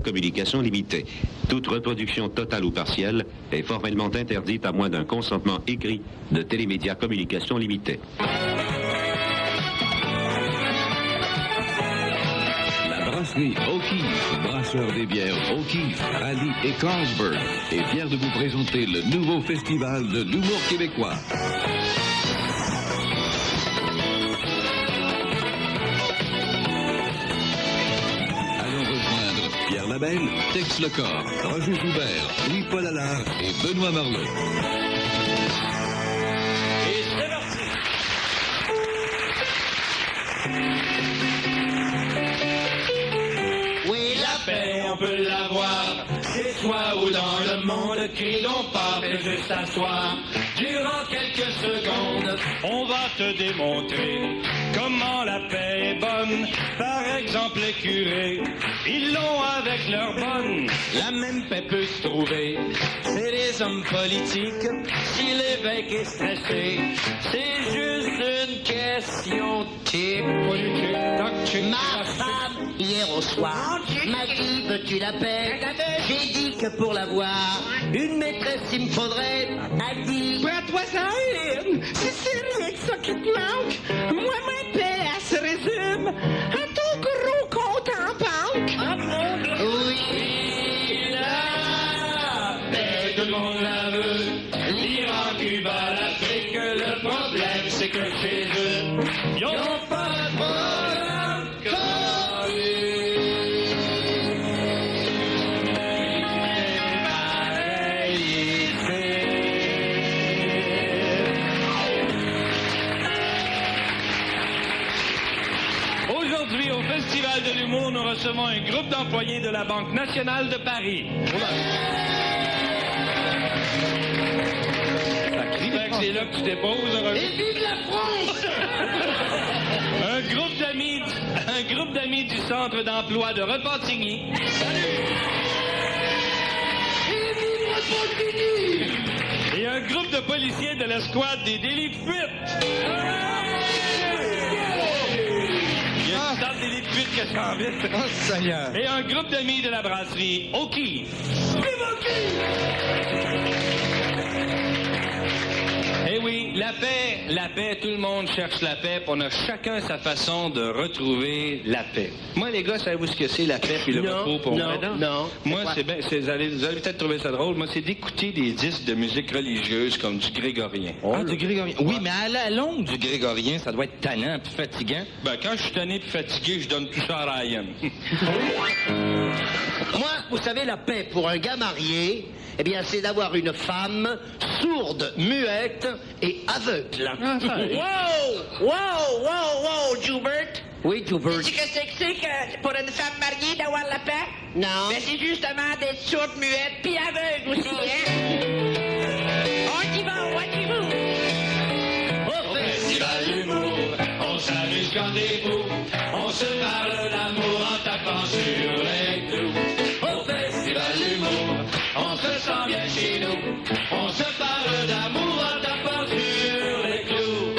Communication limitée. Toute reproduction totale ou partielle est formellement interdite à moins d'un consentement écrit de Télémédia Communication limitée. La brasserie O'Keeffe, brasseur des bières O'Keeffe, Raleigh et Carlsberg, est fier de vous présenter le nouveau festival de l'humour québécois. Pierre Labelle, Tex Lecor, Roger Joubert, Louis-Paul Allard et Benoît Marleau. Et c'est parti! Oui, la paix, on peut l'avoir. Chez soi ou dans le monde, crie donc pas, fais juste asseoir. Durant quelques secondes, on va te démontrer comment la paix est bonne. Par exemple, les curés, ils l'ont avec leur bonne. La même paix peut se trouver. C'est les hommes politiques. Si l'évêque est stressé, c'est juste une question politique. Ma femme, hier au soir, m'a dit, veux-tu la paix? J'ai dit que pour l'avoir, une maîtresse il me faudrait. A dit, toi ça, c'est rien que ça qui te manque. Moi, ma paix, elle se résume à ton gros compte en banque. Oui, la paix, tout le monde la veut. L'Iran, Cuba, l'Afrique, le problème c'est que chez eux, ils n'ont pas de programme comme Aujourd'hui, au Festival de l'humour, nous recevons un groupe d'employés de la Banque nationale de Paris. C'est là que tu déposes. et vive la France! Un groupe d'amis du centre d'emploi de Repentigny. Et vive Repentigny! Et un groupe de policiers de l'escouade des délits de fuite. Il y a tant de délits de fuite que je s'en vite. Oh, Seigneur! Et un groupe d'amis de la brasserie O'Keeffe. Eh oui, la paix, tout le monde cherche la paix, puis on a chacun sa façon de retrouver la paix. Moi, les gars, savez-vous ce que c'est la paix puis le repos pour moi? Non. Moi, c'est bien, vous allez peut-être trouver ça drôle, moi, c'est d'écouter des disques de musique religieuse comme du grégorien. Ah, du grégorien. Oui, mais à la longue, du grégorien, ça doit être tannant puis fatigant. Ben, quand je suis tanné puis fatigué, je donne tout ça à Ryan. Moi, vous savez, la paix pour un gars marié, eh bien, c'est d'avoir une femme sourde, muette et aveugle. Wow, Joubert. Oui, Joubert. Tu sais que c'est que pour une femme mariée d'avoir la paix? Non. Mais c'est justement d'être sourde, muette, puis aveugle aussi, hein? On y va. Au Festival d'humour, on s'amuse comme des fous. On se parle d'amour en tapant sur les clous. Au Festival d'humour, on se sent bien chez nous. On se parle d'amour en tapant sur les clous.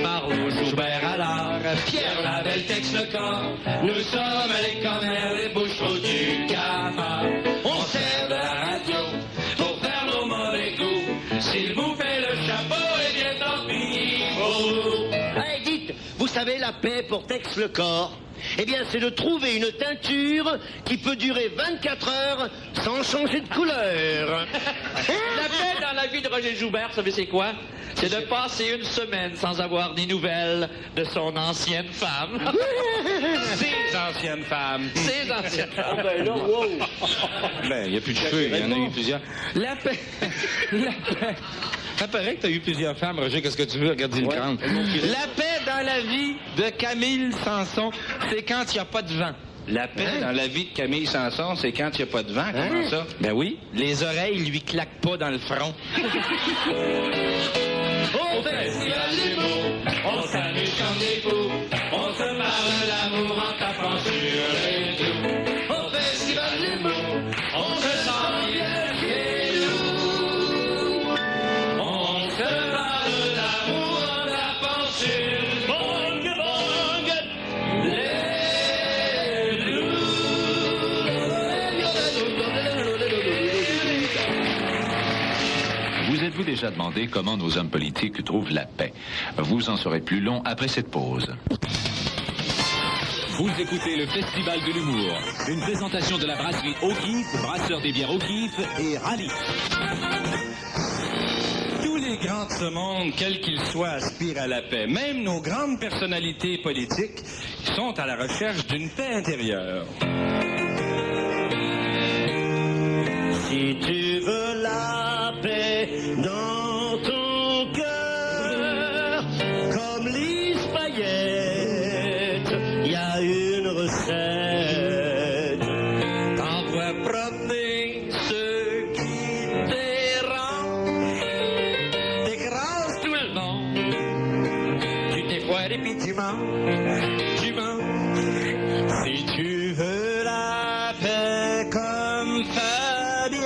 Marleau, Joubert, Allard, Pierre Labelle, Tex Lecor. Nous sommes les commères, les boucheros du cafard. On sert de la radio pour faire nos mauvais coups. S'il vous fait le chapeau, eh bien tant pis pour vous. Hey, dites, vous savez, la paix pour Tex Lecor, eh bien, c'est de trouver une teinture qui peut durer 24 heures sans changer de couleur. La paix dans la vie de Roger Joubert, vous savez c'est quoi? C'est de passer une semaine sans avoir des nouvelles de son ancienne femme. Ses anciennes femmes. Ses anciennes femmes. Ben, il n'y a plus de cheveux, il y en a eu plusieurs. La paix. Ça paraît que tu as eu plusieurs femmes, Roger, qu'est-ce que tu veux? Regarde le crâne. La paix dans la vie de Camille Sanson, c'est quand il n'y a pas de vent. La paix dans la vie de Camille Sanson, c'est quand il n'y a pas de vent, comment ça? Ben oui, les oreilles lui claquent pas dans le front. Au Festival d'humour, on s'amuse comme des fous. On se parle d'amour en tapant sur les clous. Au Festival d'humour, on se sent bien chez nous. On se parle d'amour en tapant sur bong, bong, les clous. déjà demandé comment nos hommes politiques trouvent la paix. Vous en saurez plus long après cette pause. Vous écoutez le Festival de l'humour, une présentation de la brasserie O'Keeffe, brasseur des bières O'Keeffe et Rallye. Tous les grands de ce monde, quels qu'ils soient, aspirent à la paix. Même nos grandes personnalités politiques sont à la recherche d'une paix intérieure. Si tu veux la paix dans ton cœur, comme Lise Payette, il y a une recette. Envoie promener ceux qui dérangent, t'écrases tout le monde, tu t'effoires et puis tu manges, tu manges. Si tu veux la paix comme Fabien,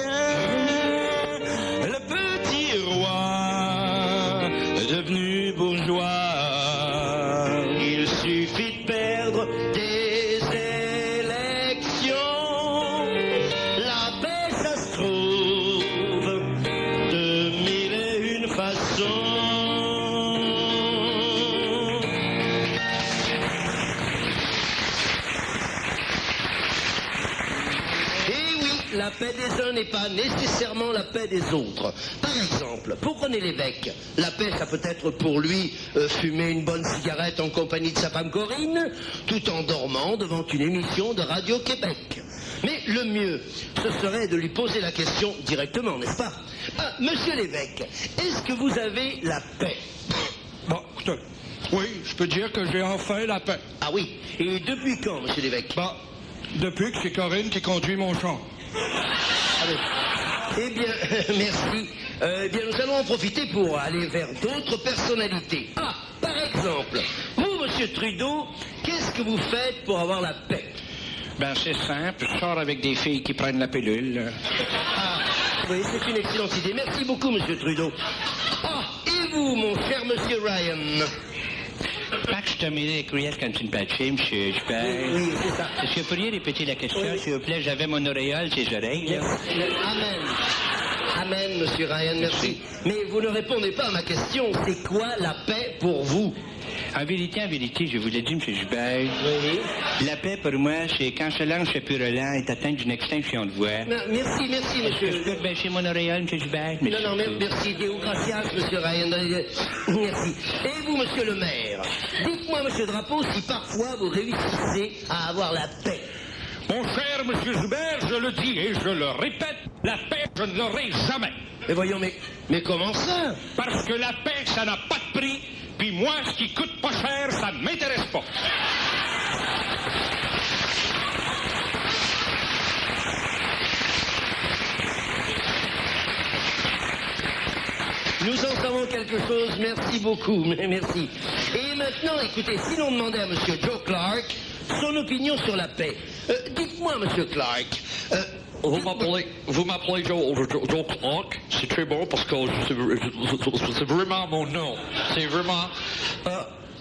le petit roi devenu bourgeois, Il suffit de perdre des élections. La paix, ça se trouve de mille et une façons. Et oui, la paix des uns n'est pas nécessairement la paix des autres. Par exemple, pour René Lévesque, la paix, ça peut être pour lui fumer une bonne cigarette en compagnie de sa femme Corinne, tout en dormant devant une émission de Radio-Québec. Mais le mieux, ce serait de lui poser la question directement, n'est-ce pas? Monsieur Lévesque, est-ce que vous avez la paix? Bon, écoutez, oui, je peux dire que j'ai enfin la paix. Ah oui, et depuis quand, monsieur Lévesque? Bon, depuis que c'est Corinne qui conduit mon champ. Ah oui. Eh bien, merci. Eh bien, nous allons en profiter pour aller vers d'autres personnalités. Ah, par exemple, vous, monsieur Trudeau, qu'est-ce que vous faites pour avoir la paix? Ben, c'est simple, je sors avec des filles qui prennent la pilule. Ah, oui, c'est une excellente idée. Merci beaucoup, monsieur Trudeau. Ah, et vous, mon cher monsieur Ryan? Pas que je termine les courriels quand tu me patches, monsieur Joubert. Oui, c'est ça. Est-ce que vous pourriez répéter la question, s'il vous plaît? J'avais mon auréole, ses oreilles, là. Amen. Amen, monsieur Ryan, merci. Mais vous ne répondez pas à ma question. C'est quoi la paix pour vous? En vérité, je vous l'ai dit, M. Joubert. Oui. La paix, pour moi, c'est quand Solange Purelin est atteinte d'une extinction de voix. Merci, Est-ce que monsieur. je peux baisser mon auréole, M. Joubert? Non, merci. Deo gracias, monsieur Ryan. Merci. Et vous, monsieur le maire, dites-moi, monsieur Drapeau, si parfois vous réussissez à avoir la paix. Mon cher monsieur Joubert, je le dis et je le répète, la paix, je ne l'aurai jamais. Mais voyons, mais comment ça? Parce que la paix, ça n'a pas de prix, puis moi, ce qui coûte pas cher, ça ne m'intéresse pas. Nous en savons quelque chose, merci beaucoup, merci. Et maintenant, écoutez, si l'on demandait à monsieur Joe Clark son opinion sur la paix, dites-moi, monsieur Clark, Vous m'appelez Joe Clark, c'est très bon parce que c'est vraiment mon nom. C'est vraiment...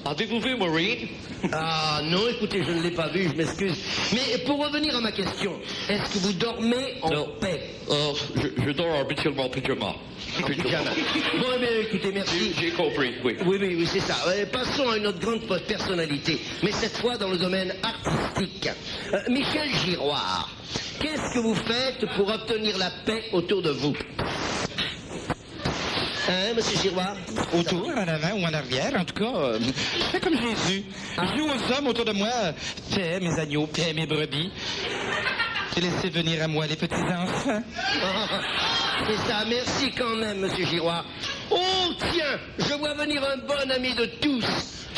Avez-vous vu Maureen? Ah non, écoutez, je ne l'ai pas vu, je m'excuse. Mais pour revenir à ma question, est-ce que vous dormez en paix? Je dors habituellement en pyjama. Pyjama. Bon, eh bien, écoutez, merci. J'ai compris, oui. Oui, c'est ça. Passons à une autre grande personnalité, mais cette fois dans le domaine artistique. Michel Giroir, qu'est-ce que vous faites pour obtenir la paix autour de vous? Hein, monsieur Giroir? Autour, en avant ou en arrière, en tout cas, je fais comme Jésus. Je dis aux hommes autour de moi, paix mes agneaux, paix mes brebis. Et laissez venir à moi les petits-enfants. C'est ça, merci quand même, monsieur Giroir. Oh, tiens, je vois venir un bon ami de tous,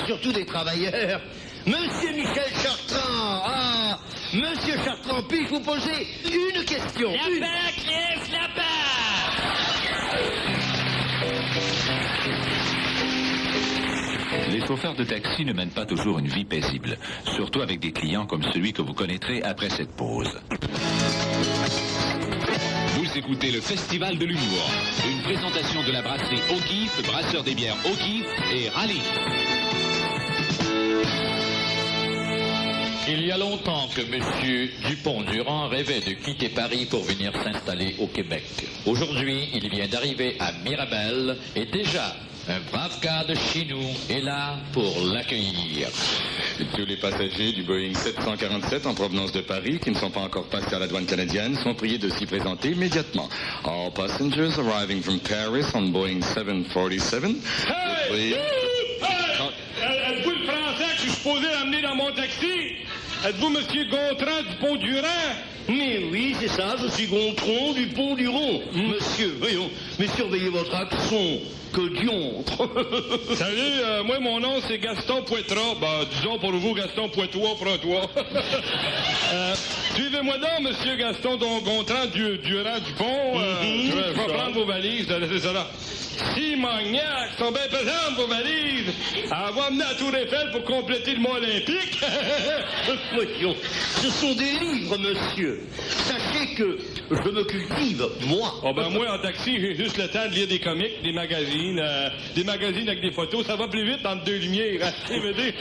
surtout des travailleurs. Monsieur Michel Chartrand. Ah, monsieur Chartrand, puis-je vous poser une question? La paix, Chris, la paix! Les chauffeurs de taxi ne mènent pas toujours une vie paisible, surtout avec des clients comme celui que vous connaîtrez après cette pause. Vous écoutez le Festival de l'humour, une présentation de la brasserie O'Keeffe, brasseur des bières O'Keeffe et Rallye. Il y a longtemps que M. Dupont-Durand rêvait de quitter Paris pour venir s'installer au Québec. Aujourd'hui, il vient d'arriver à Mirabel et déjà, un brave gars de chez nous est là pour l'accueillir. Tous les passagers du Boeing 747 en provenance de Paris qui ne sont pas encore passés à la douane canadienne sont priés de s'y présenter immédiatement. All passengers arriving from Paris on Boeing 747. Hey! Êtes-vous le Français que je suis supposé amener dans mon taxi? Êtes-vous M. Gontran Dupont-Durand? Mais oui, c'est ça, je suis Gontran Dupont-Durand. Monsieur, voyons, mais surveillez votre accent. Que diantre! Salut, moi, mon nom, c'est Gaston Poitras. Ben, disons pour vous, Gaston Poitois, Frontois. Suivez-moi donc, monsieur Gaston Gontran Durand Dupont. Je vais prendre vos valises, laissez ça là. Si, Magnac, sont bien pesantes, vos valises. Elle va amener à Tour Eiffel pour compléter le mont olympique. Voyons, ce sont des livres, monsieur. Sachez que je me cultive, moi. Oh ben moi, en taxi, j'ai juste le temps de lire des comics, des magazines avec des photos. Ça va plus vite entre deux lumières, hein, DVD.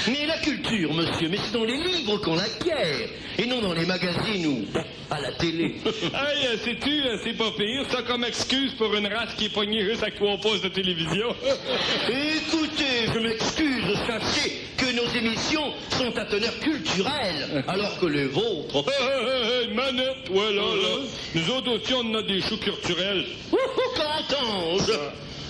Mais la culture, monsieur, mais c'est dans les livres qu'on l'acquiert, et non dans les magazines ou à la télé. Hey, sais-tu, c'est pas pire, ça comme excuse pour une race qui est pognée juste avec 3 postes de télévision. Écoutez, je m'excuse, sachez que nos émissions sont à teneur culturelle, alors que les vôtres... Manette, voilà, là. Nous autres aussi, on a des choux culturels. Qu'entends-je?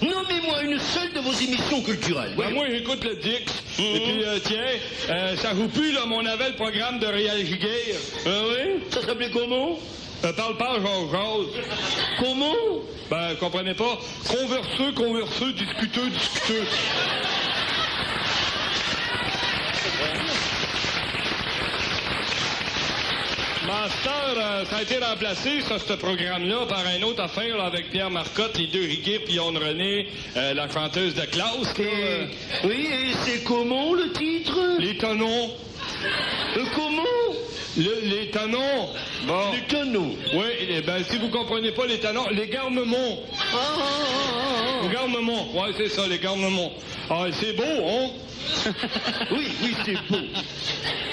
Nommez-moi une seule de vos émissions culturelles. Ben, moi, j'écoute le Dix. Et puis, tiens, ça vous pue, là, mon avait le programme de Réal Giguère. Ah oui? Ça s'appelait comment? Parle pas, Jase. Comment? Ben, comprenez pas. Converseux, discuteux. Master, ça a été remplacé, ça, ce programme-là, par un autre affaire là, avec Pierre Marcotte, les deux Riquet, puis Yonne René, la chanteuse de classe. Oui, et c'est comment le titre? Les tonneaux. Comment? Les tonneaux. Bon. Les tonneaux. Oui, ben si vous comprenez pas les tonneaux, les garnements. Les garnements, ouais, c'est ça, les garnements. Ah, c'est beau, hein? Oui, c'est beau.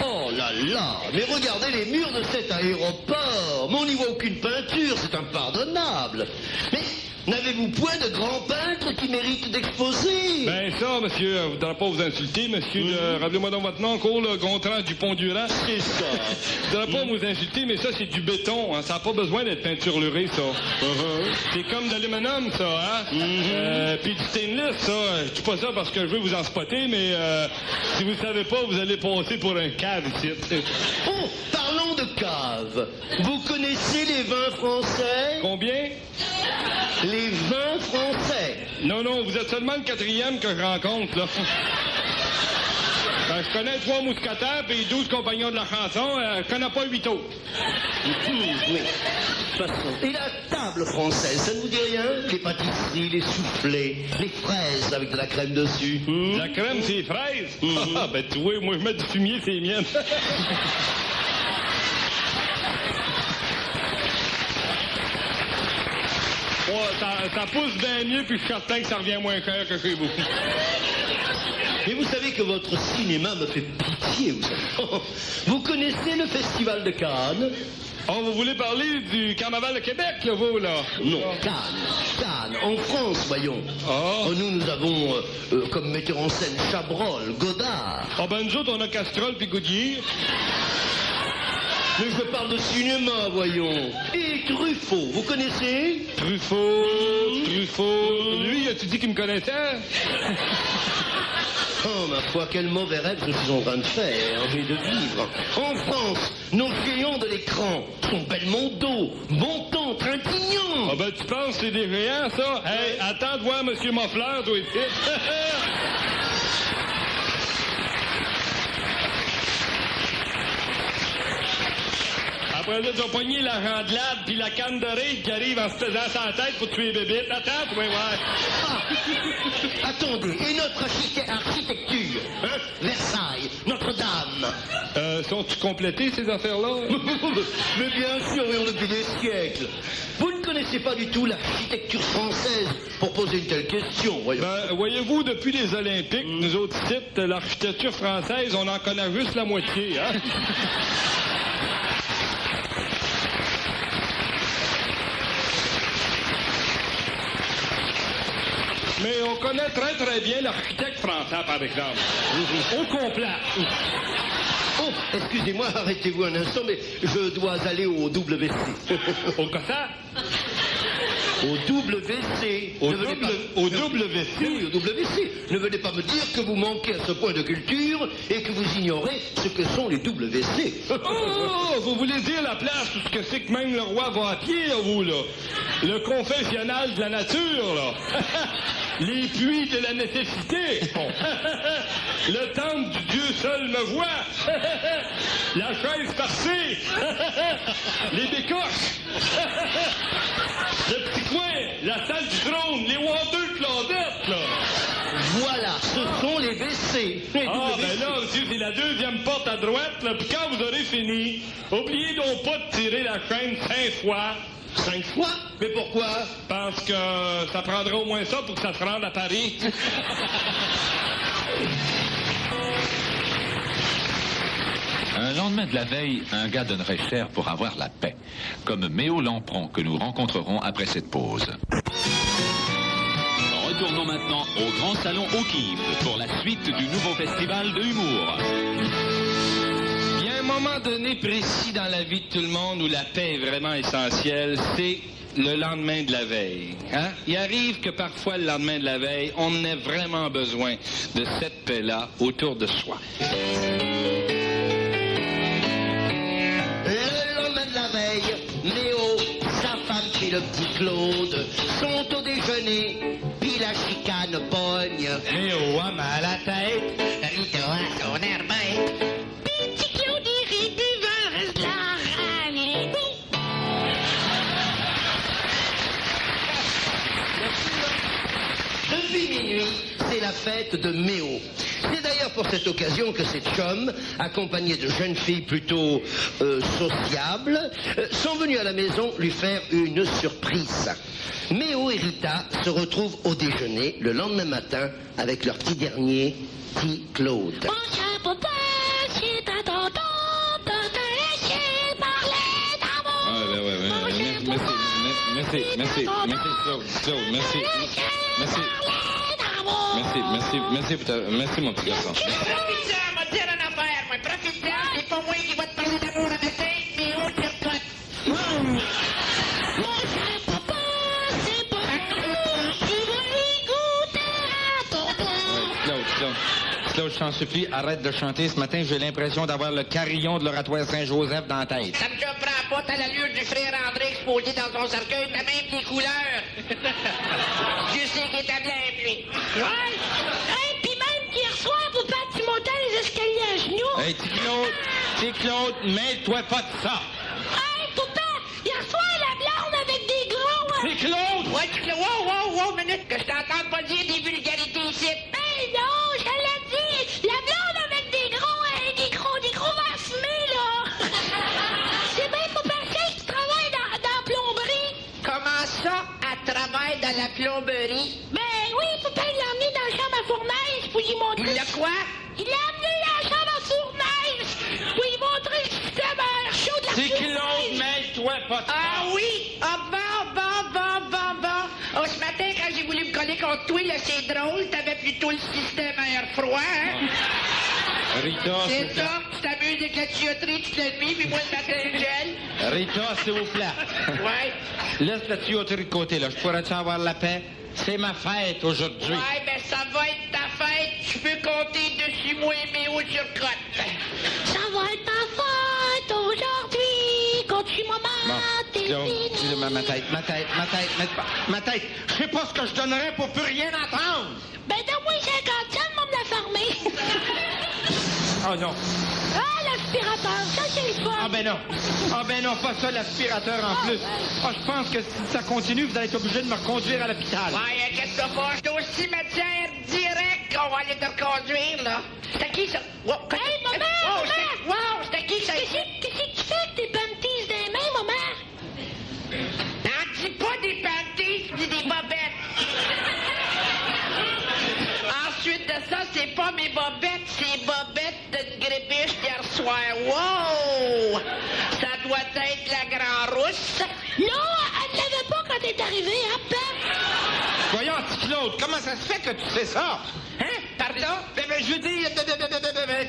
Oh là là, mais regardez les murs de cet aéroport. Mais on n'y voit aucune peinture, c'est impardonnable. Mais n'avez-vous point de grands peintres qui méritent d'exposer? Ben ça, monsieur, je voudrais pas vous insulter, monsieur. Rappelez-moi donc votre nom, encore, le Gontran Dupont-Durand. C'est ça. Je voudrais pas vous insulter, mais ça, c'est du béton. Hein. Ça n'a pas besoin d'être peinturluré, ça. C'est comme de l'aluminium, ça, hein? Puis du stainless, ça. Je dis pas ça parce que je veux vous en spotter, mais si vous savez pas, vous allez passer pour un cave ici. Oh, parlons de cave. Vous connaissez les vins français? Combien? Les vins français. Non, vous êtes seulement le 4e que je rencontre, là. Je connais 3 mousquetaires et 12 compagnons de la chanson. Je connais pas 8 autres. Oui. De toute façon. Et la table française, ça ne vous dit rien? Les pâtisseries, les soufflets, les fraises avec de la crème dessus. La crème, c'est fraises? Ah, ben tu vois, moi je mets du fumier, c'est mienne. Ça pousse bien mieux, puis je suis certain que ça revient moins cher que chez vous. Mais vous savez que votre cinéma me fait pitié, vous savez. Vous connaissez le Festival de Cannes? Oh, vous voulez parler du Carnaval de Québec, là, vous, là? Non, Cannes, en France, voyons. Oh. Nous avons comme metteur en scène Chabrol, Godard. Oh, ben nous autres, on a Castrol puis Goodyear. Mais je parle de cinéma, voyons. Et Truffaut, vous connaissez? Truffaut. Lui, as-tu dit qu'il me connaissait? Oh, ma foi, quel mauvais rêve je suis en train de faire, mais de vivre. En France, nos géants de l'écran sont Belmondo, Bontemps, Trintignant. Ah ben, tu penses que c'est des géants, ça? Hey, attends de voir M. Moffleur, toi, ici. Après ça, tu vas pogner la randelade puis la canne de riz qui arrive en se faisant sa tête pour tuer les bébites. Attends, tu vas voir. Attendez, et notre architecture, hein? Versailles, Notre-Dame. Sont-tu complétées, ces affaires-là? Mais bien sûr, voyons, depuis des siècles. Vous ne connaissez pas du tout l'architecture française pour poser une telle question, voyons. Ben, voyez-vous, depuis les Olympiques, nous autres sites, l'architecture française, on en connaît juste la moitié, hein? Mais on connaît très, très bien l'architecte français, par exemple. Au complet. Oh, excusez-moi, arrêtez-vous un instant, mais je dois aller au WC. Au quoi ça? Au WC. Au Ne venez pas- au WC? Oui, au WC. Ne venez pas me dire que vous manquez à ce point de culture et que vous ignorez ce que sont les WC. Oh, vous voulez dire la place où ce que c'est que même le roi va à pied, là, vous, là? Le confessionnal de la nature, là? Les puits de la nécessité? Le temple du Dieu seul me voit? La chaise parcée? Les bécoches? Le petit coin? La salle du trône? Les water closets, là? Voilà, ce sont les WC. Les Ah, WC. ben là, monsieur, c'est la deuxième porte à droite, là, puis quand vous aurez fini, oubliez donc pas de tirer la chaîne 5 fois. 5 fois? Mais pourquoi? Parce que ça prendra au moins ça pour que ça se rende à Paris. Un lendemain de la veille, un gars donnerait cher pour avoir la paix, comme Méo Lampron que nous rencontrerons après cette pause. Retournons maintenant au Grand Salon O'Keeffe pour la suite du nouveau festival de humour. Il y a un moment donné précis dans la vie de tout le monde où la paix est vraiment essentielle, c'est le lendemain de la veille. Hein? Il arrive que parfois, le lendemain de la veille, on en ait vraiment besoin de cette paix-là autour de soi. Le lendemain de la veille, Méo, sa femme puis le petit Claude sont au déjeuner, puis la chicane pogne. Méo a mal à la tête. Rita a son air bête. Petit Claude irrite du vin, reste là, allez-vous. Depuis minuit, c'est la fête de Méo. C'est d'ailleurs pour cette occasion que ses chums, accompagnés de jeunes filles plutôt sociables, sont venus à la maison lui faire une surprise. Méo et Rita se retrouvent au déjeuner le lendemain matin avec leur petit dernier, petit Claude. Mon cher papa, c'est à tonton de te laisser parler d'amour. Merci, merci, mon petit garçon. Profite-en, m'a dire une affaire, moi. Profite-en, c'est pas moi qui va te parler d'amour à matin, mais on tire toi. Mon cher papa, c'est pas grave, tu vas y goûter à tonton. Claude, je t'en supplie, arrête de chanter. Ce matin, j'ai l'impression d'avoir le carillon de l'oratoire Saint-Joseph dans la tête. Ça me surprend pas, t'as l'allure du frère André exposé dans son cercueil, t'as même des couleurs. Je sais qu'il était bien, lui. Ouais. Hey, pis même qu'hier soir, papa, tu montais les escaliers à genoux. Hey, petit Claude, mêle-toi pas de ça. Hey, papa, hier soir, la blonde avec des gros... C'est Claude! Ouais, tu... Wow, minute, que je t'entende pas dire des vulgarités ici. Ben non, je l'ai dit. La blonde avec des gros verres fumés, là. C'est bien, papa, c'est que tu travailles dans la plomberie. Comment ça, elle travaille dans la plomberie? Ben oui, papa, il l'a emmené dans la chambre à fournaise pour lui montrer... Il l'a quoi? Il l'a emmené dans la chambre à fournaise pour lui montrer le système à air chaud de la C'est fournaise. Claude, mêle-toi pas de ça. Ah oui? Ah bon. Oh, ce matin, quand j'ai voulu me coller contre toi, là, c'est drôle, t'avais plutôt le système à air froid, hein? Rita, C'est ça, tu t'amuses avec la tuyauterie toute la nuit, puis moi, le matin, je gèle. Rita, s'il vous plaît. Ouais. Laisse la tuyauterie de côté, là. Je pourrais-tu avoir la paix? C'est ma fête aujourd'hui. Ouais, ben ça va être ta fête. Tu peux compter dessus, moi et Méo sur crotte. Ça va être ta fête aujourd'hui. Continue-moi, Bon, Claude, ma tête. Je sais pas ce que je donnerais pour plus rien entendre. Ben, donne-moi 50 cents, moi, me la fermer. Oh non. Ah, l'aspirateur, ça, c'est le fun. Ah ben non, pas ça, l'aspirateur en plus. Ah, je pense que si ça continue, vous allez être obligé de me reconduire à l'hôpital. Ouais, inquiète-toi pas, je suis au cimetière direct. On va aller te reconduire, là. C'était qui, ça? Wow, hey, maman! Wow, c'était qui, ça? Qu'est-ce que tu fais avec tes panties des mains, maman? N'en dis pas mes bobettes, ces bobettes de grébiche d'hier soir. Wow! Ça doit être la Grand Rousse. Non, elle ne l'avait pas quand t'es arrivé, hein, Pep? Voyons, petit Claude, comment ça se fait que tu sais ça? Hein? Pardon? Je veux dire,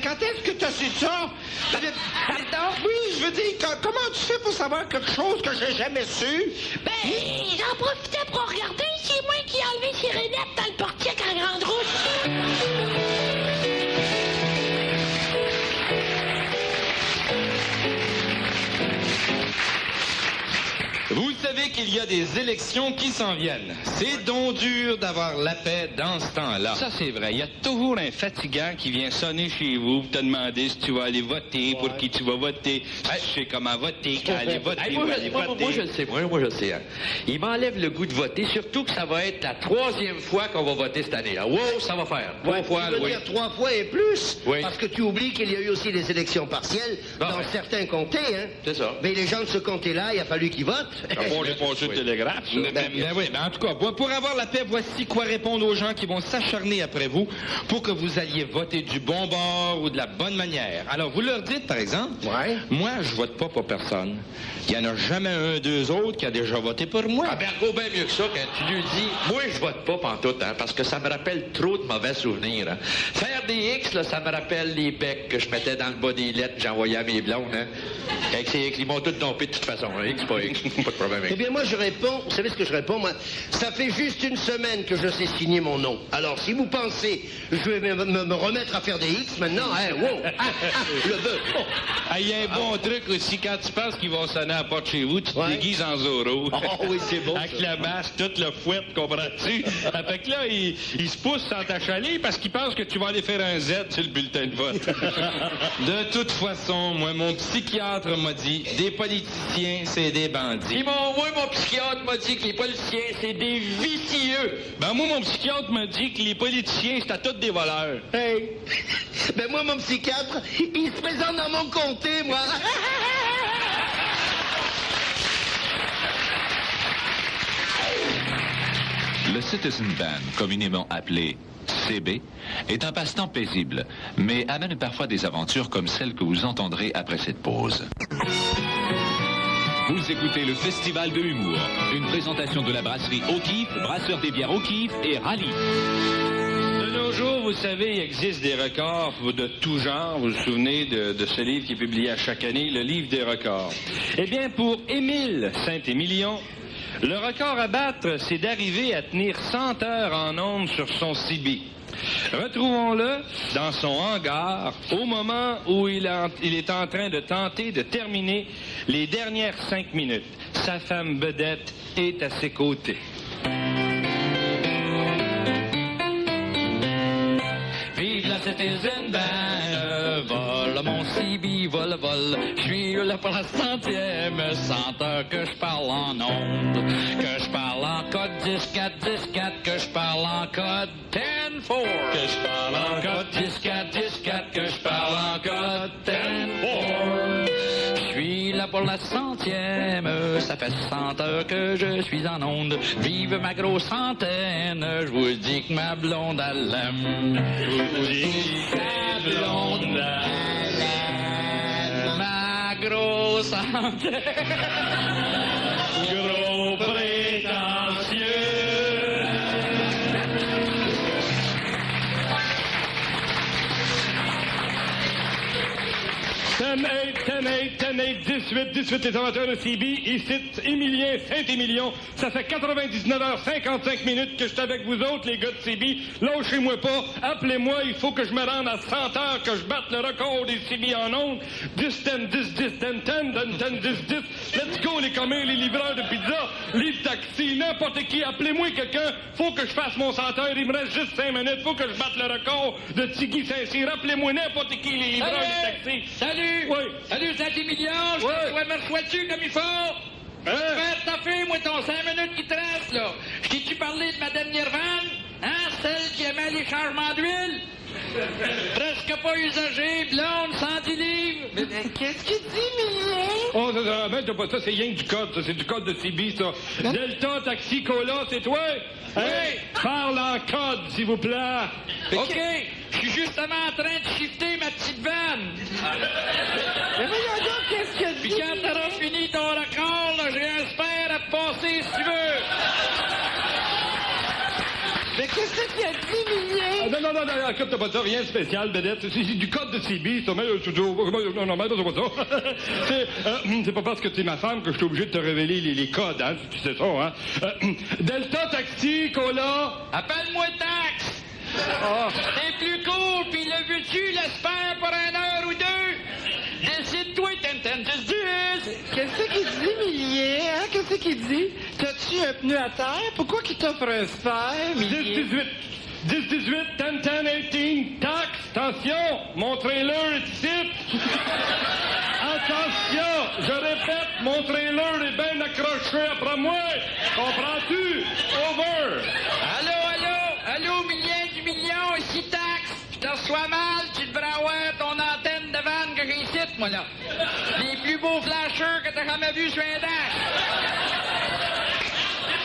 quand est-ce que tu as su ça? Pardon? Oui, je veux dire, comment tu fais pour savoir quelque chose que j'ai jamais su? Ben, j'en profitais pour regarder. C'est moi qui ai enlevé Sirénette dans le portier à la Grande Rousse. Vous savez qu'il y a des élections qui s'en viennent. C'est donc dur d'avoir la paix dans ce temps-là. Ça, c'est vrai. Il y a toujours un fatigant qui vient sonner chez vous pour te demander si tu vas aller voter, pour qui tu vas voter, si tu sais comment voter, quand aller voter, moi, je le sais, moi, je le sais. Hein. Il m'enlève le goût de voter, surtout que ça va être la 3e fois qu'on va voter cette année. Là. Wow, ça va faire. 3 fois, tu veux dire 3 fois et plus? Oui. Parce que tu oublies qu'il y a eu aussi des élections partielles dans certains comtés, hein? C'est ça. Mais les gens de ce comté-là, il a fallu qu'ils votent. On les passé le télégraphe. Oui, en tout cas, pour avoir la paix, voici quoi répondre aux gens qui vont s'acharner après vous pour que vous alliez voter du bon bord ou de la bonne manière. Alors, vous leur dites, par exemple, moi, je vote pas pour personne. Il n'y en a jamais un d'eux autres qui a déjà voté pour moi. Ah, Bergo, bien mieux que ça, quand tu lui dis, moi, je vote pas pantoute, hein, parce que ça me rappelle trop de mauvais souvenirs. Hein. Faire des X, là, ça me rappelle les becs que je mettais dans le bas des lettres que j'envoyais à mes blondes. Hein. Avec ces X, ils m'ont tous dompé de toute façon. Hein. X, pas X, pas de problème avec. Eh bien, moi, je réponds, vous savez ce que je réponds, moi? Ça fait juste une semaine que je sais signer mon nom. Alors, si vous pensez, je vais me remettre à faire des X maintenant, hein, wow, le bœuf. Oh. Ah, il y a un bon truc aussi, quand tu penses qu'ils vont sonner à la porte chez vous, tu te déguises en Zorro. Oh oui, c'est bon. Avec la masse, toute le fouette, comprends-tu? Fait que là, il se pousse sans t'achaler parce qu'il pense que tu vas aller faire un Z sur le bulletin de vote. De toute façon, moi, mon psychiatre m'a dit, des politiciens, c'est des bandits. Moi, mon psychiatre m'a dit que les politiciens, c'est des vicieux. Ben, moi, mon psychiatre m'a dit que les politiciens, c'était tous des voleurs. Hey! Ben, moi, mon psychiatre, il se présente dans mon comté, moi. Le Citizen Band, communément appelé CB, est un passe-temps paisible, mais amène parfois des aventures comme celles que vous entendrez après cette pause. Vous écoutez le Festival de l'humour, une présentation de la brasserie O'Keeffe, brasseur des bières O'Keeffe et Rallye. De nos jours, vous savez, il existe des records de tout genre. Vous vous souvenez de ce livre qui est publié à chaque année, le livre des records. Eh bien, pour Émile Saint-Émilion, le record à battre, c'est d'arriver à tenir 100 heures en ondes sur son CB. Retrouvons-le dans son hangar au moment où il est en train de tenter de terminer les dernières 5 minutes. Sa femme vedette est à ses côtés. Vive la Citizen Band, vole mon CB, vole. Je suis là pour la 100e, 100 heures que je parle en ondes, que je parle en code 10-4, que je parle en code 10-4, que je parle en code 10-4, que je parle en code 10-4. Je suis là pour la 100e, ça fait 100 heures que je suis en onde. Vive ma grosse centaine, je vous dis que ma blonde elle l'aime. Je vous dis que ma blonde elle l'aime. Ma grosse centaine. Gros prétentieux. 18 les amateurs de CB, ici Émilien Saint-Émilion. Ça fait 99h55 minutes que je suis avec vous autres, les gars de CB. Lâchez-moi pas, appelez-moi, il faut que je me rende à 100 heures, que je batte le record des CB en ondes. 10, 10, 10, 10, 10, 10, 10, 10. Let's go, les communs, les livreurs de pizza, les taxis, n'importe qui, appelez-moi quelqu'un. Faut que je fasse mon 100 heures, il me reste juste 5 minutes. Faut que je batte le record de Tigui Saint-Cyr. Appelez-moi n'importe qui, les livreurs de taxis. Salut! Oui. Salut, Saint-Émilion! Me reçois-tu comme il faut? Fais ta fille, moi, ton 5 minutes qui te reste, là. Je t'ai-tu parlé de ma dernière vanne? Hein? Celle qui aimait les changements d'huile? Presque pas usagée, blonde, 110 livres. Mais qu'est-ce que tu dis, Mignon? Oh, ça, pas ça, c'est rien que du code, ça, c'est du code de CB, ça. Delta, taxi, cola, c'est toi? Oui. Hey, parle en code, s'il vous plaît. OK, je Je suis justement en train de shifter ma petite vanne. Mais voyons donc, qu'est-ce que Puis quand t'auras fini ton record, là, j'ai un spare à te passer si tu veux. Mais qu'est-ce qu'il a dit, Millier? Non, écoute, t'as pas ça, rien de spécial, Bédette. C'est du code de CB, c'est non, mais pas ça. C'est pas parce que t'es ma femme que je suis obligé de te révéler les codes, hein, tu sais ça, hein. Delta Taxi, Cola. Appelle-moi Tax. Ah. T'es plus court, pis le veux-tu, l'espère pour 1 heure ou 2? Décide-toi, Qu'est-ce qu'il dit, Millier? Hein? Qu'est-ce qu'il dit? T'as-tu un pneu à terre? Pourquoi qu'il t'offre un spare, Millier? 10-18, 10-10-18, taxe, attention, mon trailer est ici. Attention, je répète, mon trailer est bien accroché après moi. Comprends-tu? Over. Allô, million du million, ici Tax. Je te reçois mal, tu devrais avoir ton antenne de vanne que j'ai ici, moi, là. Les plus beaux flashers que t'as jamais vus sur un dash.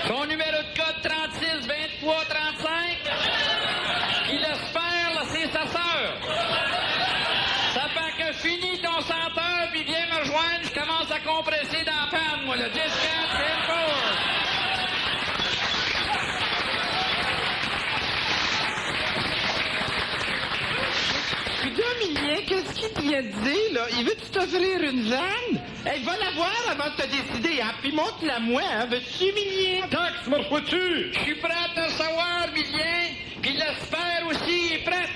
Ton numéro de code 36 23 35. Puis le spare, là, c'est sa sœur. Ça fait que finis ton senteur, puis viens me rejoindre, je commence à compresser dans la panne, moi, là. 10, 4, 10, 4. Millier, qu'est-ce qu'il te vient de dire, là? Il veut-tu t'offrir une vanne? Hey, va la voir avant de te décider, hein? Puis montre-la moi, hein? Veux-tu, Millier? Taxe, me reçois-tu? Je suis prêt à te savoir, Millien. Puis l'espère aussi est prête.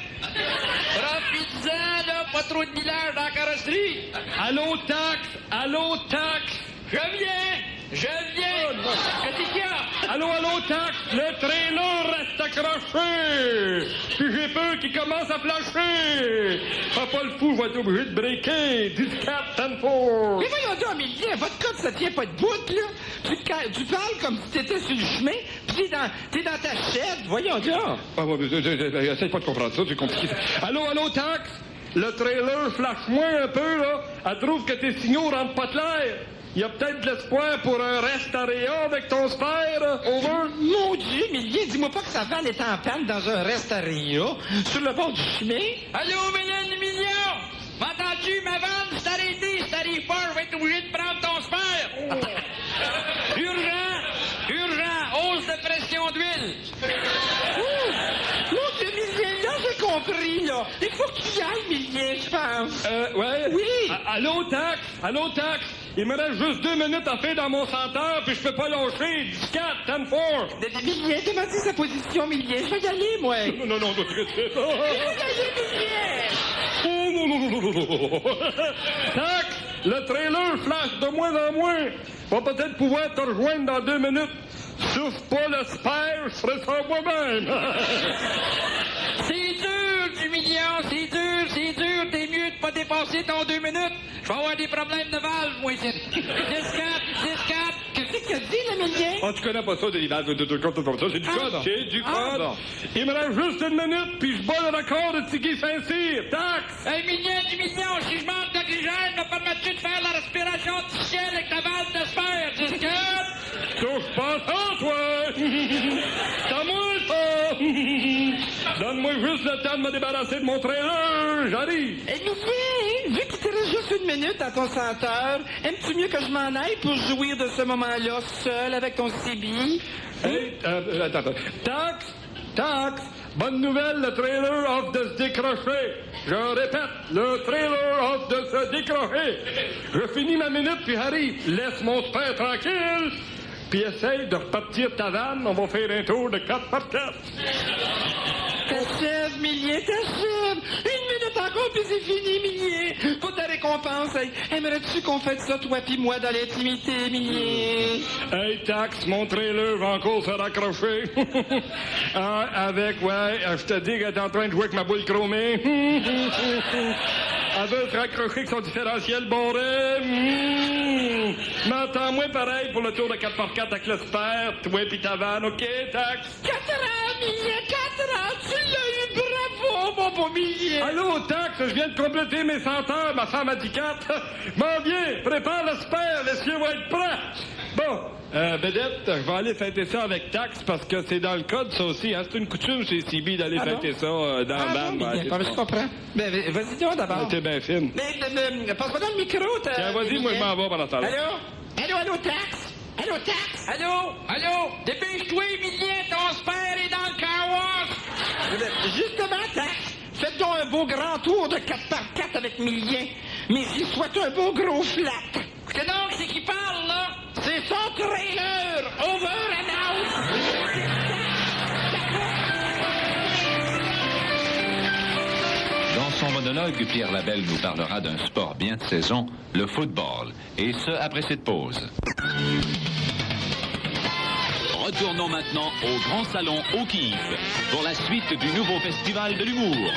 Profites-en, là, pas trop de millage dans la carrosserie. Allô, taxe. Je viens. Qu'est-ce qu'il y a? Allô, taxe, le trailer reste accroché. Puis j'ai peur qu'il commence à flasher. Fais pas le fou, je vais être obligé de breaker. 10-4, 10-4. Mais voyons donc, Millier, votre code, ça tient pas de bout, là. Tu parles comme si t'étais sur le chemin, puis t'es dans ta chaîne. Voyons donc. Ah, ouais, essaye pas de comprendre ça, c'est compliqué. Allô, taxe, le trailer flash moins un peu, là. Elle trouve que tes signaux rentrent pas clair. Il y a peut-être de l'espoir pour un restaréa avec ton spare, over? Mon Dieu, Millier, dis-moi pas que sa vanne est en panne dans un restaréa, sur le bord du chemin. Allô, million! M'entends-tu, ma vanne, c'est arrêté, si t'arrives pas, je vais être obligé de prendre ton spare. Urgent, hausse de pression d'huile. Mon Dieu, Millier, là, j'ai compris, là. Il faut qu'il y aille, Millier, je pense. Ouais? Oui. Allô, taxe. Il me reste juste 2 minutes à faire dans mon senteur, puis je peux pas lâcher. 10-4, 10-4. Millier, demandez sa position, Millier. Je vais y aller, moi. Non. Je vais y aller, Millier. Oh, non. Taxe, le trailer flash de moins en moins. Va peut-être pouvoir te rejoindre dans 2 minutes. Souffle pas le spare, je ferai ça moi-même. C'est dur, du million, c'est dur. T'es mieux de pas dépasser ton 2 minutes. Je vais avoir des problèmes de valve, moi, ici. 10-4. Qu'est-ce qu'il a dit, le Millier? Ah, tu connais pas ça, des valves de code comme ça. C'est du code. C'est du code. Bon. Il me reste juste 1 minute, puis je bats le record de Tiggy Saint-Cyr. Taxe! Hey, du million, si je manque d'oxygène, me permets-tu de faire la respiration artificielle avec ta valve de spare? 10-4. Touche pas ça, toi! C'est à moi, ça! Donne-moi juste le temps de me débarrasser de mon trailer. J'arrive. Millier, vu qu'il te reste juste 1 minute à ton senteur, aimes-tu mieux que je m'en aille pour jouir de ce moment-là seul avec ton CB? Hey, attends. Taxe! Bonne nouvelle, le trailer off de se décrocher. Je répète, le trailer off de se décrocher. Je finis ma minute, puis arrive. Laisse mon spare tranquille. Puis essaye de repartir ta vanne. On va faire un tour de 4x4. T'achèves, Millier, t'achèves! 1 minute encore, puis c'est fini, Millier! Pour ta récompense, hey, aimerais-tu qu'on fasse ça, toi pis moi, dans l'intimité, Millier? Hey, taxe, mon trailer va encore se raccrocher. Je te dis qu'elle est en train de jouer avec ma boule chromée. Elle veut se raccrocher avec son différentiel boré. Mais entends-moi pareil pour le tour de 4x4 avec le spare, toi pis ta vanne, OK, taxe? 4 ans, Millier, 4 ans! Tu l'as eu, bravo, mon pour milliers. Allô, taxe, je viens de compléter mes 100 heures, ma femme a dit 4. M'en viens, prépare le super, l'essieu va être prêt. Bon, Bédette, je vais aller fêter ça avec taxe parce que c'est dans le code, ça aussi. Hein? C'est une coutume chez CB d'aller fêter ça dans le BAM. Je comprends. Ben, vas-y, toi, d'abord. T'es bien fine. Mais passe-moi dans le micro. Tiens, vas-y, moi, je m'en vais pendant ce temps-là. Allô, taxe? Allô, taxe? Allô? Dépêche-toi, Emilien, ton père est dans le car wash. Justement, taxe, faites donc un beau grand tour de 4x4 avec Emilien. Mais il souhaite un beau gros flat. C'est donc, c'est qui parle, là? C'est son trailer, over and out. Dans son monologue, Pierre Labelle nous parlera d'un sport bien de saison, le football, et ce, après cette pause. Retournons maintenant au Grand Salon O'Keeffe pour la suite du nouveau festival de l'humour.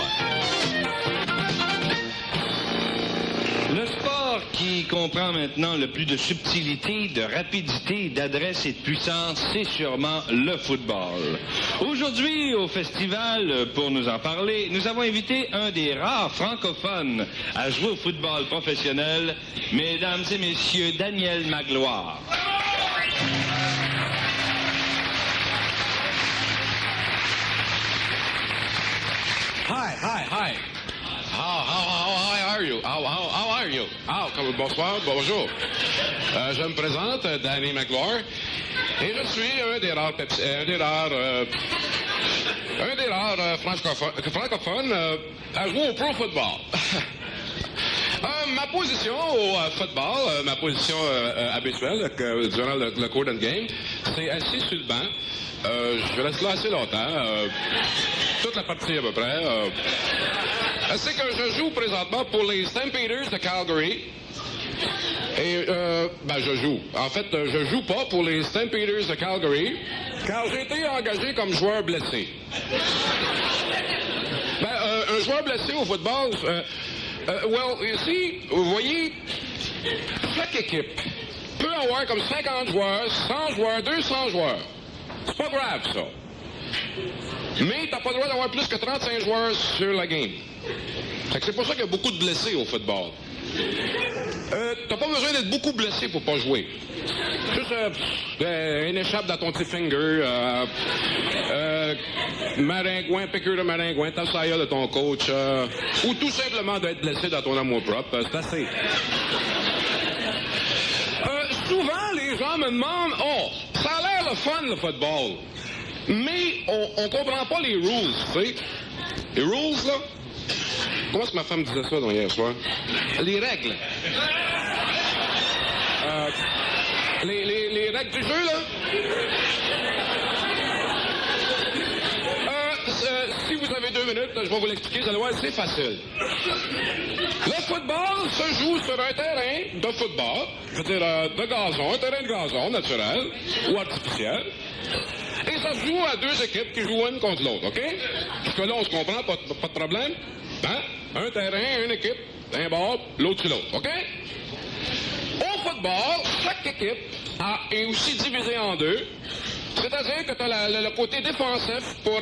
Le sport qui comprend maintenant le plus de subtilité, de rapidité, d'adresse et de puissance, c'est sûrement le football. Aujourd'hui, au festival, pour nous en parler, nous avons invité un des rares francophones à jouer au football professionnel, mesdames et messieurs, Daniel Magloire. Hi. How are you? How are you? Bonsoir, bonjour. Je me présente, Danny McGloire, et je suis un des rares francophones à jouer au pro football. Ma position au football, ma position habituelle durant le court and game, c'est assis sur le banc. Je reste là assez longtemps, toute la partie à peu près. C'est que je joue présentement pour les Stampeders de Calgary. Et, je joue. En fait, je joue pas pour les Stampeders de Calgary, car j'ai été engagé comme joueur blessé. Un joueur blessé au football, ici, vous voyez, chaque équipe peut avoir comme 50 joueurs, 100 joueurs, 200 joueurs. C'est pas grave, ça. Mais t'as pas le droit d'avoir plus que 35 joueurs sur la game. Fait que c'est pour ça qu'il y a beaucoup de blessés au football. T'as pas besoin d'être beaucoup blessé pour pas jouer. Juste une échappe dans ton petit finger, maringouin, piqûre de maringouin, t'as le saillot de ton coach, ou tout simplement d'être blessé dans ton amour-propre, c'est assez. Souvent, les gens me demandent, ça a l'air le fun, le football. Mais on comprend pas les rules, tu sais. Les rules, là. Comment est-ce que ma femme disait ça hier soir? Les règles. Les règles du jeu, là. Si vous avez 2 minutes, je vais vous l'expliquer, vous allez voir, c'est facile. Le football se joue sur un terrain de football, c'est-à-dire de gazon, un terrain de gazon naturel ou artificiel. Et ça se joue à 2 équipes qui jouent une contre l'autre, OK? Jusque là, on se comprend, pas de problème. Hein? Un terrain, une équipe, un bord, l'autre sur l'autre, OK? Au football, chaque équipe est aussi divisée en 2. C'est-à-dire que tu as le côté défensif pour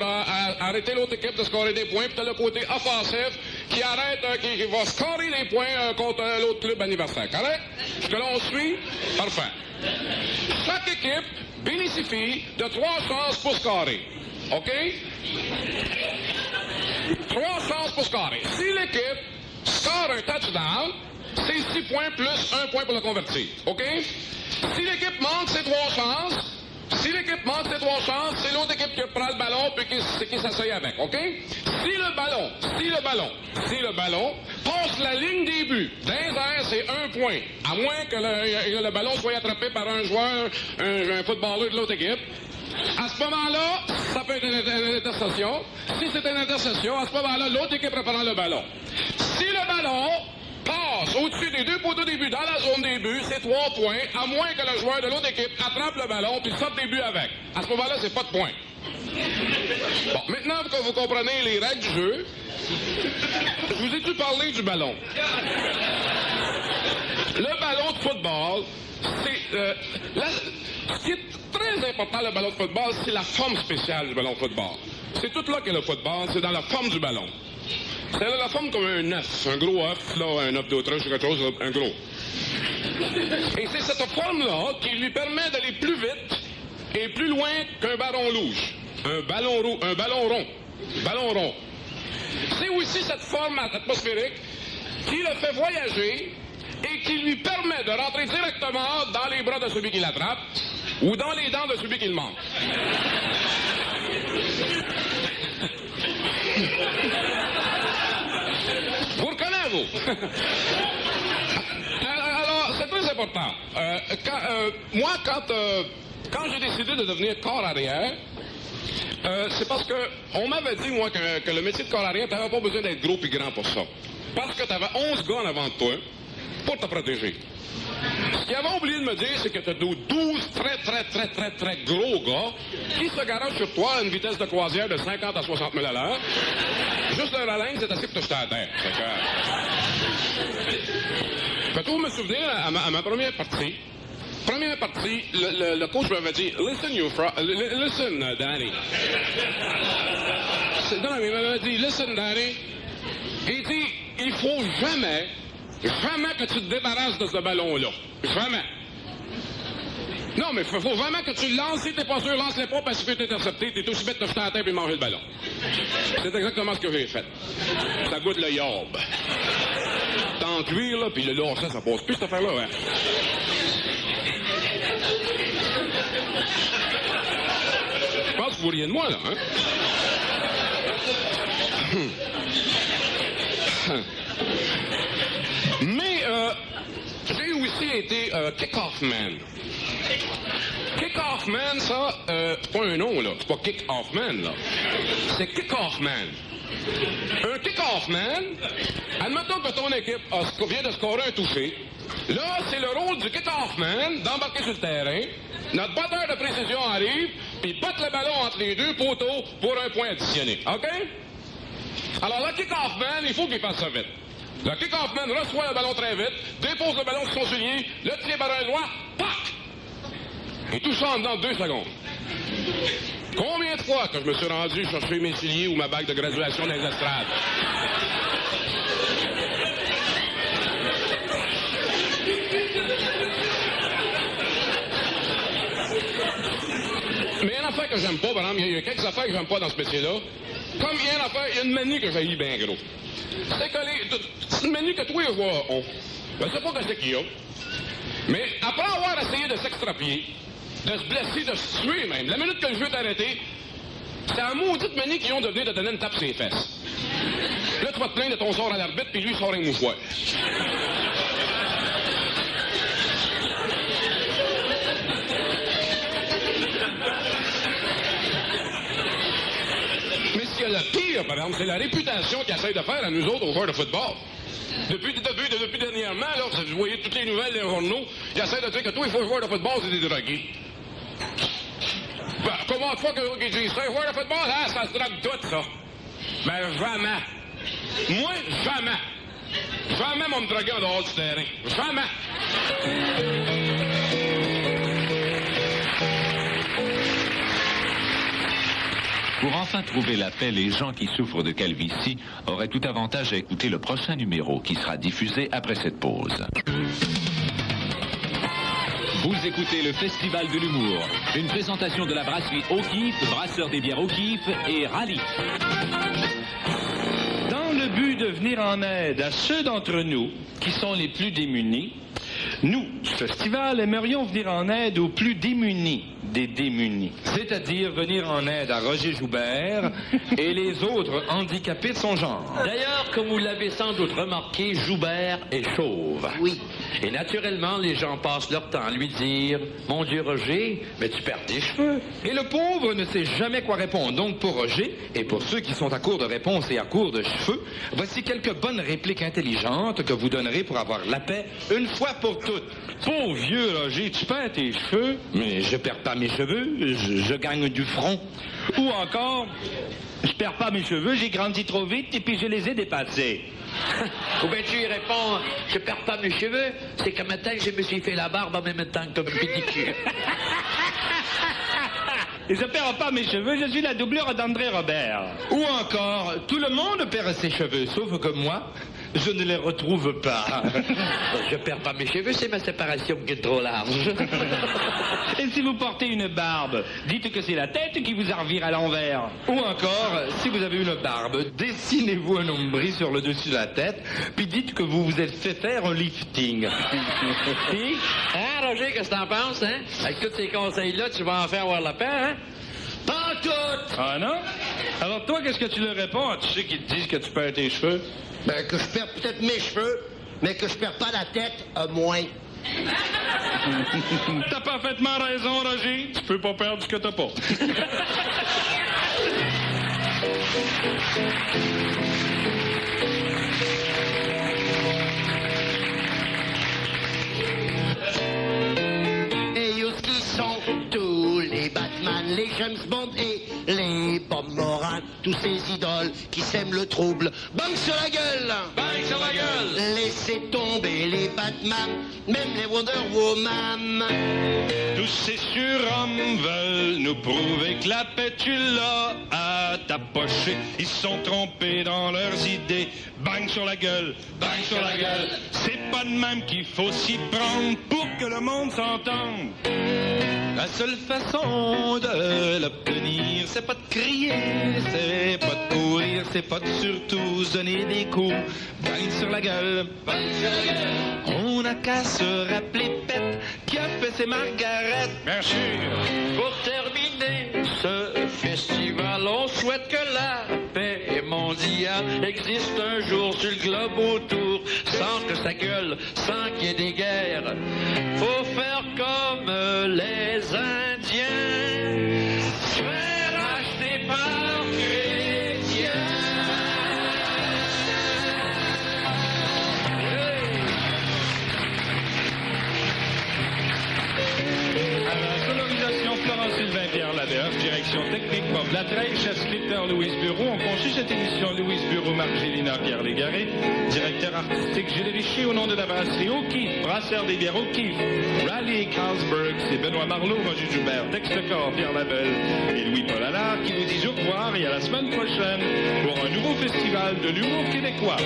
arrêter l'autre équipe de scorer des points, puis tu as le côté offensif qui qui va scorer des points contre l'autre club anniversaire. Correct? Jusque-là, on suit? Parfait. Chaque équipe bénéficie de 3 chances pour scorer. OK? 3 chances pour scorer. Si l'équipe score un touchdown, c'est 6 points plus 1 point pour le convertir. OK? Si l'équipe manque ses 3 chances, c'est l'autre équipe qui prend le ballon puis qui s'essaye avec, OK? Si le ballon passe la ligne des buts, dans les airs, c'est 1 point, à moins que le ballon soit attrapé par un joueur, un footballeur de l'autre équipe. À ce moment-là, ça peut être une interception. Si c'est une interception, à ce moment-là, l'autre équipe reprend le ballon. Si le ballon passe au-dessus des 2 poteaux des buts dans la zone des buts, c'est 3 points, à moins que le joueur de l'autre équipe attrape le ballon puis sorte des buts avec. À ce moment-là, c'est pas de points. Bon, maintenant que vous comprenez les règles du jeu, je vous ai-tu parlé du ballon? Le ballon de football, ce qui est très important, le ballon de football, c'est la forme spéciale du ballon de football. C'est tout là qu'est le football, c'est dans la forme du ballon. Elle a la forme comme un œuf, un gros œuf, là, un œuf d'autruche, quelque chose, un gros. Et c'est cette forme-là qui lui permet d'aller plus vite et plus loin qu'un ballon louche. Un ballon rond. Ballon rond. C'est aussi cette forme atmosphérique qui le fait voyager et qui lui permet de rentrer directement dans les bras de celui qui l'attrape ou dans les dents de celui qui le mange. Vous reconnaissez-vous? Alors, c'est très important. Moi, quand j'ai décidé de devenir corps arrière, c'est parce que on m'avait dit, moi, que le métier de corps arrière, t'avais pas besoin d'être gros et grand pour ça. Parce que t'avais 11 gars en avant de toi pour te protéger. Ce qu'ils avaient oublié de me dire, c'est que t'as 12 très gros gars qui se garagent sur toi à une vitesse de croisière de 50 à 60 000 à l'heure. Juste leur haleine, c'est assez pour te jeter à terre. Je peux toujours me souvenir à ma première partie. Le coach m'avait dit, listen, Danny. Non, il m'avait dit, listen, Danny. Il dit, il faut jamais que tu te débarrasses de ce ballon-là. Jamais. Non, mais il faut vraiment que tu le lances. Si t'es pas sûr, lance-le pas parce que tu peux t'intercepter. T'es aussi bête de te jeter à la tête et manger le ballon. C'est exactement ce que j'ai fait. Ça goûte le yob. T'en cuire, là, puis le lacet, ça passe plus, cette affaire-là, hein. Je pense que vous riez de moi, là, hein? Mais j'ai aussi été kick-off man. Kick-off man, ça, c'est pas un nom, là. C'est pas kick-off man, là. C'est kick-off man. Un kick-off man, admettons que ton équipe vient de scorer un touché. Là, c'est le rôle du kick-off man d'embarquer sur le terrain. Notre batteur de précision arrive, puis il batte le ballon entre les deux poteaux pour un point additionné. OK? Alors, le kick-off man, il faut qu'il fasse ça vite. Le kick-off man reçoit le ballon très vite, dépose le ballon sur son soulier, le tire par un doigt, pac! Et tout ça en dedans de 2 secondes. Combien de fois que je me suis rendu chercher mes souliers ou ma bague de graduation dans les estrades? Mais il y a une affaire que j'aime pas, par exemple, il y a quelques affaires que j'aime pas dans ce métier-là. Comme il y a une affaire, il y a une manie que j'ai bien gros. C'est que c'est une manie que tous les joueurs ont. Je sais pas qu'est-ce qu'il y a. Mais après avoir essayé de s'extrapier, de se blesser, de se tuer même, la minute que le jeu est arrêté, c'est un maudite manie qu'ils ont de venir de donner une tape sur les fesses. Là, tu vas te plaindre de ton sort à l'arbitre, puis lui, il sort un mouchoir. Mais ce qu'il y a le pire, par exemple, c'est la réputation qu'ils essayent de faire à nous autres, aux joueurs de football. Depuis dernièrement, là, vous voyez toutes les nouvelles, les journaux, ils essaient de dire que tous les joueurs de football, c'est des drogués. Ben, comment de fois qu'ils disent ça, les joueurs de football, hein, ça se drogue tout, ça. Ben, jamais. Moi, jamais. Jamais m'ont me drogué en dehors du terrain. Jamais. Pour enfin trouver la paix, les gens qui souffrent de calvitie auraient tout avantage à écouter le prochain numéro qui sera diffusé après cette pause. Vous écoutez le Festival de l'humour, une présentation de la brasserie O'Keeffe, brasseur des bières O'Keeffe et Rallye. Dans le but de venir en aide à ceux d'entre nous qui sont les plus démunis, nous, du festival, aimerions venir en aide aux plus démunis des démunis. C'est-à-dire venir en aide à Roger Joubert et les autres handicapés de son genre. D'ailleurs, comme vous l'avez sans doute remarqué, Joubert est chauve. Oui. Et naturellement, les gens passent leur temps à lui dire « Mon Dieu, Roger, mais tu perds tes cheveux. » Et le pauvre ne sait jamais quoi répondre. Donc, pour Roger, et pour ceux qui sont à court de réponses et à court de cheveux, voici quelques bonnes répliques intelligentes que vous donnerez pour avoir la paix une fois pour toutes. Pauvre vieux Roger, tu perds tes cheveux? Mais je perds pas mes cheveux, je gagne du front. Ou encore, je perds pas mes cheveux, j'ai grandi trop vite et puis je les ai dépassés. Ou bien tu y réponds « Je perds pas mes cheveux, c'est qu'un matin, je me suis fait la barbe en même temps que ton pédicure. » Et je perds pas mes cheveux, je suis la doublure d'André Robert. Ou encore, tout le monde perd ses cheveux, sauf que moi, je ne les retrouve pas. Je perds pas mes cheveux, c'est ma séparation qui est trop large. Et si vous portez une barbe, dites que c'est la tête qui vous a reviré à l'envers. Ou encore, si vous avez une barbe, dessinez-vous un nombril sur le dessus de la tête, puis dites que vous vous êtes fait faire un lifting. Hein, Roger, qu'est-ce que t'en penses, hein? Avec tous ces conseils-là, tu vas en faire avoir la paix, hein? Pas tout! Ah non? Alors toi, qu'est-ce que tu leur réponds? Tu sais qu'ils te disent que tu perds tes cheveux? Ben, que je perds peut-être mes cheveux, mais que je perds pas la tête, moins. T'as parfaitement raison, Roger. Tu peux pas perdre ce que t'as pas. Et où qui sont tous les Batman, les James Bond et les Bob Moran, tous ces idoles qui sèment le trouble. Bang sur la gueule! Bang sur la gueule! Laissez tomber les Batman, même les Wonder Woman. Tous ces surhommes veulent nous prouver que la paix tu l'as à ta poche. Ils sont trompés dans leurs idées. Bang sur la gueule, bang sur la gueule. C'est pas de même qu'il faut s'y prendre pour que le monde s'entende. La seule façon de l'obtenir, c'est pas de crier, c'est pas de courir, c'est pas de surtout se donner des coups. Bang sur la gueule, bang sur la gueule. On n'a qu'à se rappeler Pète qui a fait ses margarettes. Bien sûr. Pour terminer ce festival, on souhaite que la paix mondiale existe un jour sur le globe autour, sans que ça gueule, sans qu'il y ait des guerres. Faut faire comme les Indiens, se faire acheter par chrétiens. À la sonorisation, Florent-Sylvain Pierre Laberge, direction technique Bob Latreille, chef scripteur Louise Bureau, on conçut cette émission Louise Bureau, Margélina Pierre Légaré, directeur artistique Gilles Richer au nom de la brasserie O'Keeffe, brasseur des bières O'Keeffe, Raleigh et Carlsberg, c'est Benoît Marleau, Roger Joubert, Dex Lecor, Pierre Labelle et Louis-Paul Allard qui vous disent au revoir et à la semaine prochaine pour un nouveau festival de l'humour québécois.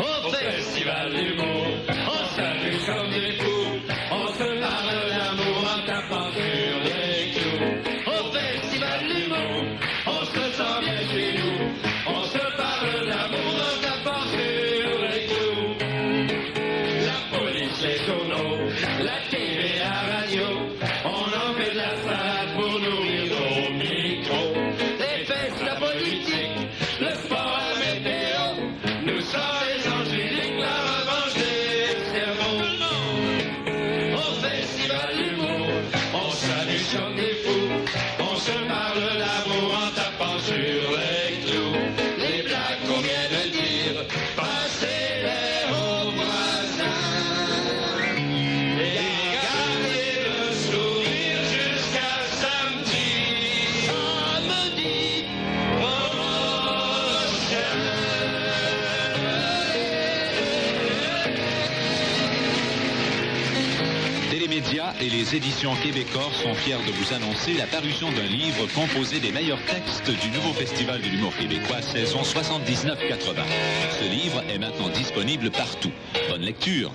Au festival de l'humour, on s'amuse comme des fous, on se parle d'amour en tapant sur les clous. Au festival de l'humour, on se sent bien chez nous, on se parle d'amour en tapant sur les clous. La police, les journaux, la télé, la radio, on en fait de la salade pour nourrir nos micros. Les fesses, la politique, le sport, la météo, nous sommes les angéliques, la revanche des cerveaux. Au festival de l'humour, on s'amuse comme des fous, on se parle d'amour en tapant sur les clous. Les blagues qu'on vient de dire, passez-les aux voisins. Et gardez le sourire jusqu'à samedi. Samedi Télémédia et les éditions Québecor sont fiers de vous annoncer la parution d'un livre composé des meilleurs textes du nouveau Festival de l'humour québécois saison 79-80. Ce livre est maintenant disponible partout. Bonne lecture!